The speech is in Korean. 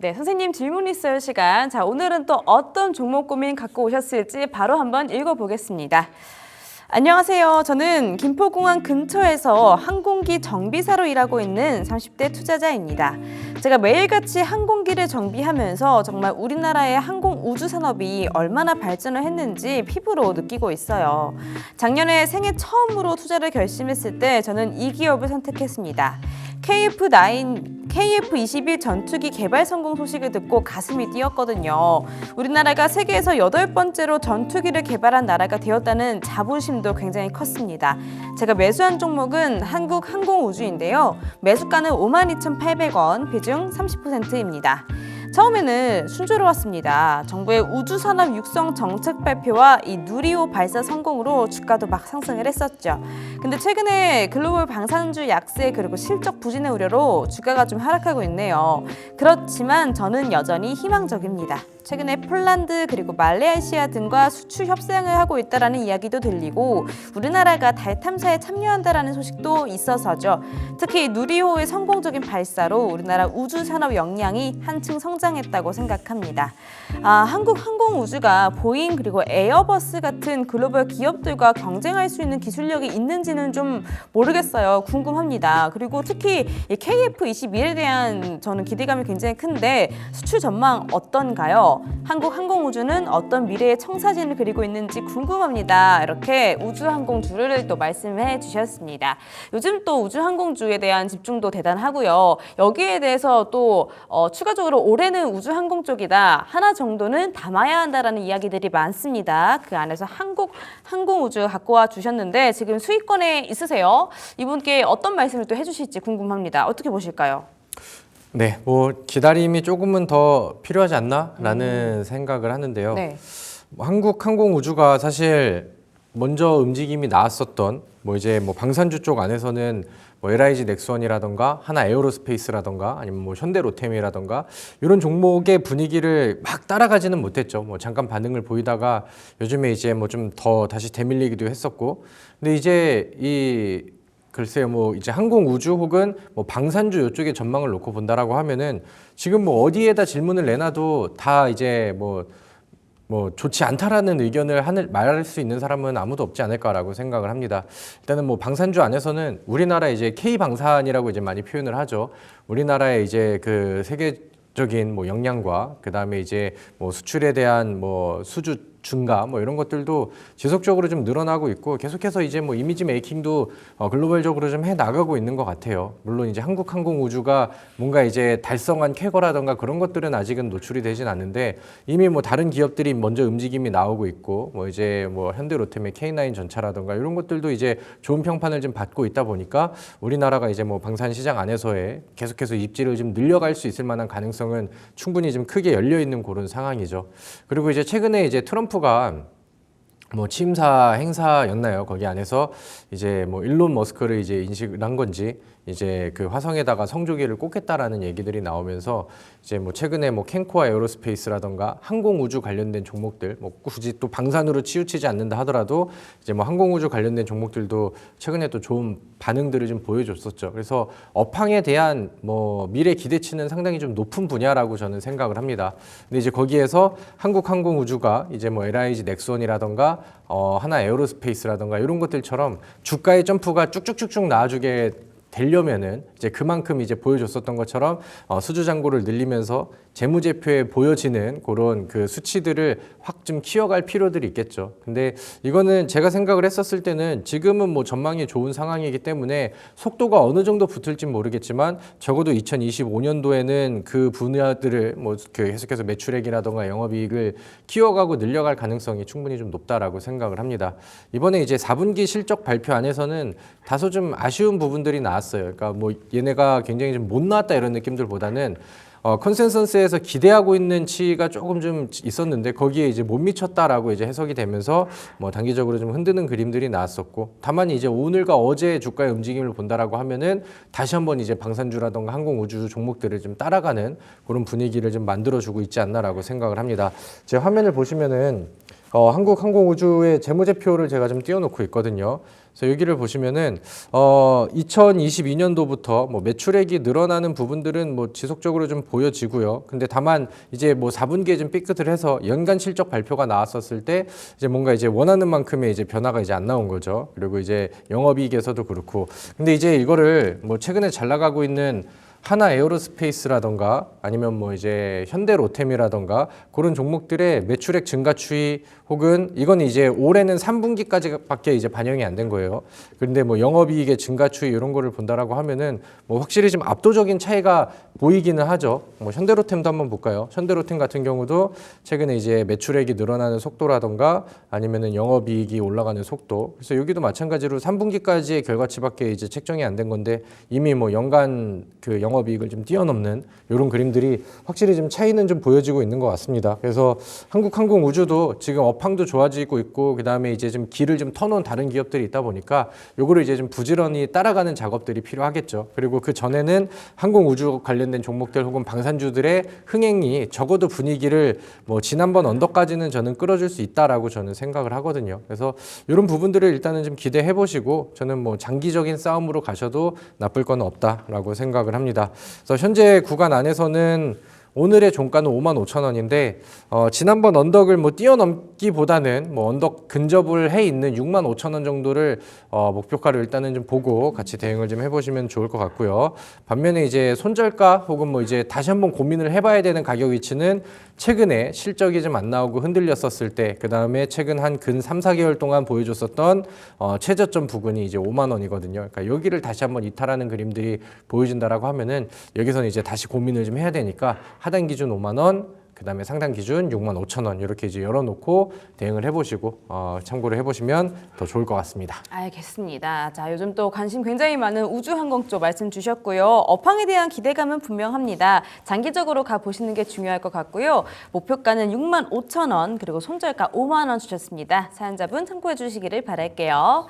네, 선생님 질문 있어요 시간. 자, 오늘은 또 어떤 종목 고민 갖고 오셨을지 바로 한번 읽어보겠습니다. 안녕하세요. 저는 김포공항 근처에서 항공기 정비사로 일하고 있는 30대 투자자입니다. 제가 매일같이 항공기를 정비하면서 정말 우리나라의 항공 우주 산업이 얼마나 발전을 했는지 피부로 느끼고 있어요. 작년에 생애 처음으로 투자를 결심했을 때 저는 이 기업을 선택했습니다. KF-21 전투기 개발 성공 소식을 듣고 가슴이 뛰었거든요. 우리나라가 세계에서 8번째로 전투기를 개발한 나라가 되었다는 자부심도 굉장히 컸습니다. 제가 매수한 종목은 한국항공우주인데요. 매수가는 52,800원, 비중 30%입니다. 처음에는 순조로웠습니다. 정부의 우주산업 육성 정책 발표와 이 누리호 발사 성공으로 주가도 막 상승을 했었죠. 근데 최근에 글로벌 방산주 약세 그리고 실적 부진의 우려로 주가가 좀 하락하고 있네요. 그렇지만 저는 여전히 희망적입니다. 최근에 폴란드 그리고 말레이시아 등과 수출 협상을 하고 있다라는 이야기도 들리고 우리나라가 달 탐사에 참여한다라는 소식도 있어서죠. 특히 누리호의 성공적인 발사로 우리나라 우주 산업 역량이 한층 성장했다고 생각합니다. 한국항공우주가 보잉 그리고 에어버스 같은 글로벌 기업들과 경쟁할 수 있는 기술력이 있는지는 좀 모르겠어요. 궁금합니다. 그리고 특히 이 KF-21에 대한 저는 기대감이 굉장히 큰데 수출 전망 어떤가요? 한국항공우주는 어떤 미래의 청사진을 그리고 있는지 궁금합니다. 이렇게 우주항공주를 또 말씀해 주셨습니다. 요즘 또 우주항공주에 대한 집중도 대단하고요. 여기에 대해서 또 추가적으로 올해는 우주항공 쪽이다. 하나 정도는 담아야 한다라는 이야기들이 많습니다. 그 안에서 한국항공우주 갖고 와 주셨는데 지금 수익권에 있으세요? 이분께 어떤 말씀을 또 해주실지 궁금합니다. 어떻게 보실까요? 네, 기다림이 조금은 더 필요하지 않나라는 생각을 하는데요. 네. 한국항공우주가 사실 먼저 움직임이 나왔었던 방산주 쪽 안에서는 LIG 넥스원이라던가 하나 에어로스페이스라던가 아니면 현대로템이라던가 이런 종목의 분위기를 막 따라가지는 못했죠. 잠깐 반응을 보이다가 요즘에 이제 좀 더 다시 대밀리기도 했었고, 근데 이제 글쎄요, 이제 항공우주 혹은 방산주 이쪽에 전망을 놓고 본다라고 하면은 지금 어디에다 질문을 내놔도 다 이제 좋지 않다라는 의견을 말할 수 있는 사람은 아무도 없지 않을까라고 생각을 합니다. 일단은 방산주 안에서는 우리나라 이제 K방산이라고 이제 많이 표현을 하죠. 우리나라의 이제 그 세계적인 역량과 그다음에 이제 수출에 대한 수주 증가 이런 것들도 지속적으로 좀 늘어나고 있고 계속해서 이제 이미지 메이킹도 글로벌적으로 좀 해 나가고 있는 것 같아요. 물론 이제 한국항공우주가 뭔가 이제 달성한 쾌거라던가 그런 것들은 아직은 노출이 되진 않는데 이미 다른 기업들이 먼저 움직임이 나오고 있고 이제 현대로템의 K9 전차라던가 이런 것들도 이제 좋은 평판을 좀 받고 있다 보니까 우리나라가 이제 방산 시장 안에서의 계속해서 입지를 좀 늘려갈 수 있을 만한 가능성은 충분히 좀 크게 열려 있는 그런 상황이죠. 그리고 이제 최근에 이제 트럼프가 취임사 행사였나요? 거기 안에서 이제 일론 머스크를 이제 인식을 한 건지 이제 그 화성에다가 성조기를 꽂겠다라는 얘기들이 나오면서 이제 최근에 캔코아 에어로스페이스라던가 항공우주 관련된 종목들 굳이 또 방산으로 치우치지 않는다 하더라도 이제 항공우주 관련된 종목들도 최근에 또 좋은 반응들을 좀 보여줬었죠. 그래서 업황에 대한 미래 기대치는 상당히 좀 높은 분야라고 저는 생각을 합니다. 근데 이제 거기에서 한국항공우주가 이제 LIG 넥스원이라던가 하나 에어로스페이스라던가 이런 것들처럼 주가의 점프가 쭉쭉쭉쭉 나와주게 되려면은 이제 그만큼 이제 보여줬었던 것처럼 수주 잔고를 늘리면서 재무제표에 보여지는 그런 그 수치들을 확 좀 키워갈 필요들이 있겠죠. 근데 이거는 제가 생각을 했었을 때는 지금은 전망이 좋은 상황이기 때문에 속도가 어느 정도 붙을진 모르겠지만 적어도 2025년도에는 그 분야들을 계속해서 매출액이라던가 영업이익을 키워가고 늘려갈 가능성이 충분히 좀 높다라고 생각을 합니다. 이번에 이제 4분기 실적 발표 안에서는 다소 좀 아쉬운 부분들이 나왔어요. 그러니까 얘네가 굉장히 좀 못 나왔다 이런 느낌들보다는 컨센서스에서 기대하고 있는 치가 조금 좀 있었는데 거기에 이제 못 미쳤다라고 이제 해석이 되면서 단기적으로 좀 흔드는 그림들이 나왔었고, 다만 이제 오늘과 어제 주가의 움직임을 본다라고 하면은 다시 한번 이제 방산주라던가 항공우주 종목들을 좀 따라가는 그런 분위기를 좀 만들어주고 있지 않나라고 생각을 합니다. 제 화면을 보시면은 한국항공우주의 재무제표를 제가 좀 띄워놓고 있거든요. 그래서 여기를 보시면은 2022년도부터 뭐 매출액이 늘어나는 부분들은 뭐 지속적으로 좀 보여지고요. 근데 다만 이제 뭐 4분기에 좀 삐끗을 해서 연간 실적 발표가 나왔었을 때 이제 뭔가 이제 원하는 만큼의 이제 변화가 이제 안 나온 거죠. 그리고 이제 영업이익에서도 그렇고. 근데 이제 이거를 뭐 최근에 잘 나가고 있는 하나 에어로스페이스라던가 아니면 뭐 이제 현대로템이라던가 그런 종목들의 매출액 증가 추이 혹은 이건 이제 올해는 3분기까지밖에 이제 반영이 안 된 거예요. 그런데 뭐 영업이익의 증가 추이 이런 거를 본다라고 하면은 뭐 확실히 좀 압도적인 차이가 보이기는 하죠. 뭐 현대로템도 한번 볼까요? 현대로템 같은 경우도 최근에 이제 매출액이 늘어나는 속도라던가 아니면은 영업이익이 올라가는 속도. 그래서 여기도 마찬가지로 3분기까지의 결과치밖에 이제 책정이 안 된 건데 이미 뭐 연간 그 영업이익을 좀 뛰어넘는 이런 그림들이 확실히 좀 차이는 좀 보여지고 있는 것 같습니다. 그래서 한국항공우주도 지금 업황도 좋아지고 있고 그 다음에 이제 좀 길을 좀 터놓은 다른 기업들이 있다 보니까 요거를 이제 좀 부지런히 따라가는 작업들이 필요하겠죠. 그리고 그 전에는 항공우주 관련된 종목들 혹은 방산주들의 흥행이 적어도 분위기를 뭐 지난번 언더까지는 저는 끌어줄 수 있다라고 저는 생각을 하거든요. 그래서 이런 부분들을 일단은 좀 기대해 보시고 저는 뭐 장기적인 싸움으로 가셔도 나쁠 건 없다라고 생각을 합니다. 그래서 현재 구간 안에서는 오늘의 종가는 55,000원인데 지난번 언덕을 뭐 뛰어넘기보다는 뭐 언덕 근접을 해 있는 65,000원 정도를 목표가를 일단은 좀 보고 같이 대응을 좀 해보시면 좋을 것 같고요. 반면에 이제 손절가 혹은 뭐 이제 다시 한번 고민을 해봐야 되는 가격 위치는 최근에 실적이 좀 안 나오고 흔들렸었을 때, 그 다음에 최근 한 근 3, 4개월 동안 보여줬었던 최저점 부근이 이제 5만 원이거든요. 그러니까 여기를 다시 한번 이탈하는 그림들이 보여진다라고 하면은 여기서는 이제 다시 고민을 좀 해야 되니까 하단 기준 5만 원, 그 다음에 상단 기준 65,000원 이렇게 이제 열어놓고 대응을 해보시고 참고를 해보시면 더 좋을 것 같습니다. 알겠습니다. 자, 요즘 또 관심 굉장히 많은 우주항공 쪽 말씀 주셨고요. 업황에 대한 기대감은 분명합니다. 장기적으로 가보시는 게 중요할 것 같고요. 목표가는 65,000원 그리고 손절가 5만 원 주셨습니다. 사연자분 참고해 주시기를 바랄게요.